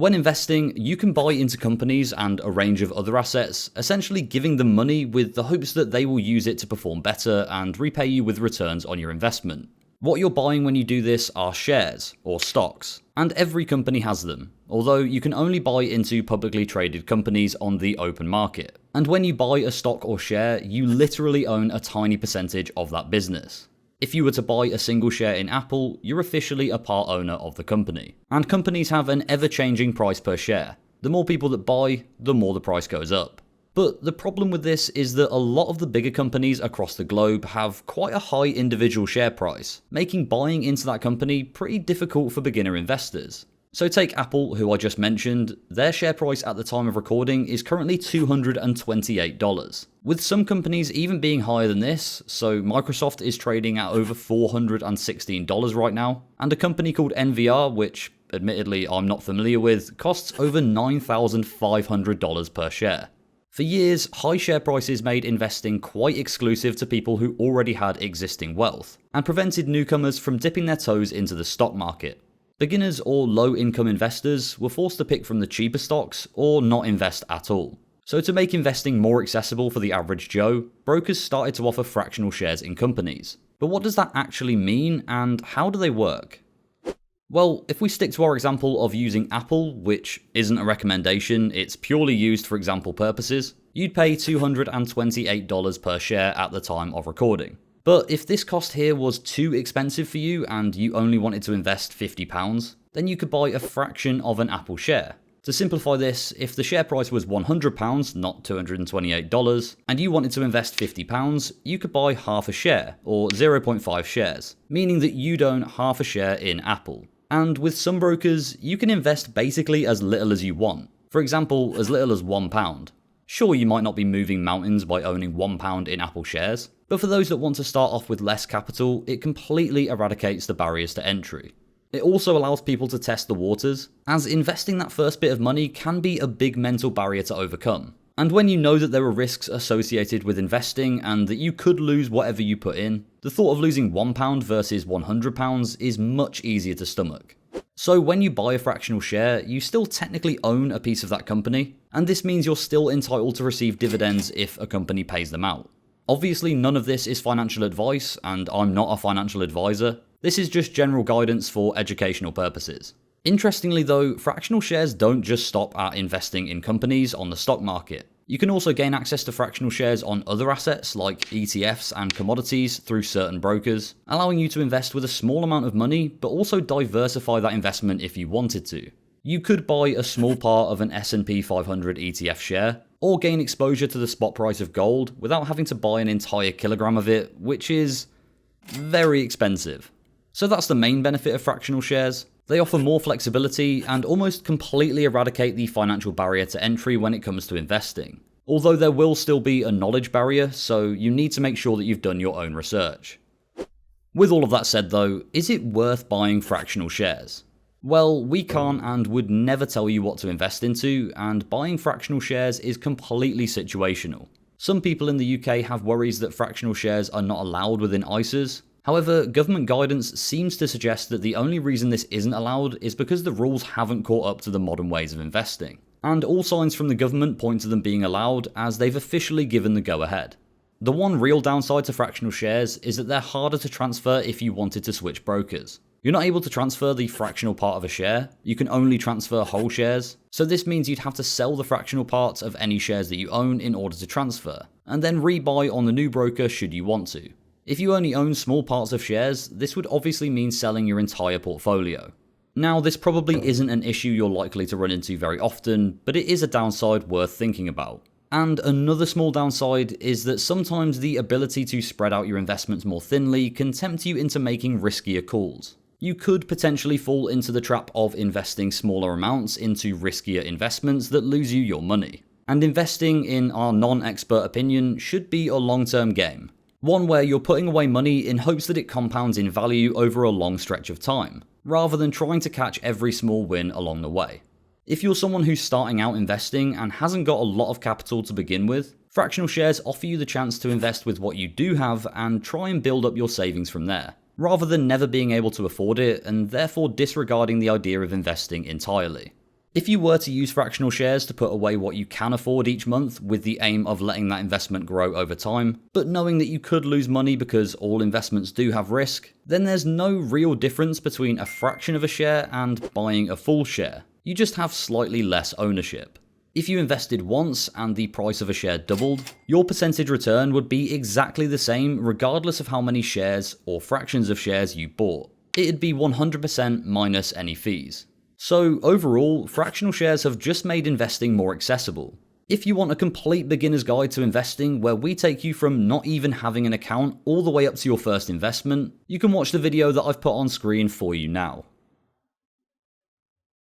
When investing, you can buy into companies and a range of other assets, essentially giving them money with the hopes that they will use it to perform better and repay you with returns on your investment. What you're buying when you do this are shares, or stocks, and every company has them, although you can only buy into publicly traded companies on the open market. And when you buy a stock or share, you literally own a tiny percentage of that business. If you were to buy a single share in Apple, you're officially a part owner of the company. And companies have an ever-changing price per share. The more people that buy, the more the price goes up. But the problem with this is that a lot of the bigger companies across the globe have quite a high individual share price, making buying into that company pretty difficult for beginner investors. So take Apple, who I just mentioned, their share price at the time of recording is currently $228, with some companies even being higher than this. So Microsoft is trading at over $416 right now, and a company called NVR, which admittedly I'm not familiar with, costs over $9,500 per share. For years, high share prices made investing quite exclusive to people who already had existing wealth, and prevented newcomers from dipping their toes into the stock market. Beginners or low-income investors were forced to pick from the cheaper stocks or not invest at all. So to make investing more accessible for the average Joe, brokers started to offer fractional shares in companies. But what does that actually mean, and how do they work? Well, if we stick to our example of using Apple, which isn't a recommendation, it's purely used for example purposes, you'd pay $228 per share at the time of recording. But if this cost here was too expensive for you and you only wanted to invest £50, then you could buy a fraction of an Apple share. To simplify this, if the share price was £100, not $228, and you wanted to invest £50, you could buy half a share, or 0.5 shares, meaning that you'd own half a share in Apple. And with some brokers, you can invest basically as little as you want. For example, as little as £1. Sure, you might not be moving mountains by owning £1 in Apple shares, but for those that want to start off with less capital, it completely eradicates the barriers to entry. It also allows people to test the waters, as investing that first bit of money can be a big mental barrier to overcome. And when you know that there are risks associated with investing and that you could lose whatever you put in, the thought of losing £1 versus £100 is much easier to stomach. So when you buy a fractional share, you still technically own a piece of that company, and this means you're still entitled to receive dividends if a company pays them out. Obviously, none of this is financial advice, and I'm not a financial advisor. This is just general guidance for educational purposes. Interestingly though, fractional shares don't just stop at investing in companies on the stock market. You can also gain access to fractional shares on other assets like ETFs and commodities through certain brokers, allowing you to invest with a small amount of money, but also diversify that investment if you wanted to. You could buy a small part of an S&P 500 ETF share, or gain exposure to the spot price of gold without having to buy an entire kilogram of it, which is very expensive. So that's the main benefit of fractional shares. They offer more flexibility and almost completely eradicate the financial barrier to entry when it comes to investing. Although there will still be a knowledge barrier, so you need to make sure that you've done your own research. With all of that said though, is it worth buying fractional shares? Well, we can't and would never tell you what to invest into, and buying fractional shares is completely situational. Some people in the UK have worries that fractional shares are not allowed within ISAs. However, government guidance seems to suggest that the only reason this isn't allowed is because the rules haven't caught up to the modern ways of investing. And all signs from the government point to them being allowed, as they've officially given the go-ahead. The one real downside to fractional shares is that they're harder to transfer if you wanted to switch brokers. You're not able to transfer the fractional part of a share, you can only transfer whole shares, so this means you'd have to sell the fractional parts of any shares that you own in order to transfer, and then rebuy on the new broker should you want to. If you only own small parts of shares, this would obviously mean selling your entire portfolio. Now, this probably isn't an issue you're likely to run into very often, but it is a downside worth thinking about. And another small downside is that sometimes the ability to spread out your investments more thinly can tempt you into making riskier calls. You could potentially fall into the trap of investing smaller amounts into riskier investments that lose you your money. And investing, in our non-expert opinion, should be a long-term game. One where you're putting away money in hopes that it compounds in value over a long stretch of time, rather than trying to catch every small win along the way. If you're someone who's starting out investing and hasn't got a lot of capital to begin with, fractional shares offer you the chance to invest with what you do have and try and build up your savings from there, rather than never being able to afford it and therefore disregarding the idea of investing entirely. If you were to use fractional shares to put away what you can afford each month with the aim of letting that investment grow over time, but knowing that you could lose money because all investments do have risk, then there's no real difference between a fraction of a share and buying a full share. You just have slightly less ownership. If you invested once and the price of a share doubled, your percentage return would be exactly the same regardless of how many shares or fractions of shares you bought. It'd be 100% minus any fees. So overall, fractional shares have just made investing more accessible. If you want a complete beginner's guide to investing where we take you from not even having an account all the way up to your first investment, you can watch the video that I've put on screen for you now.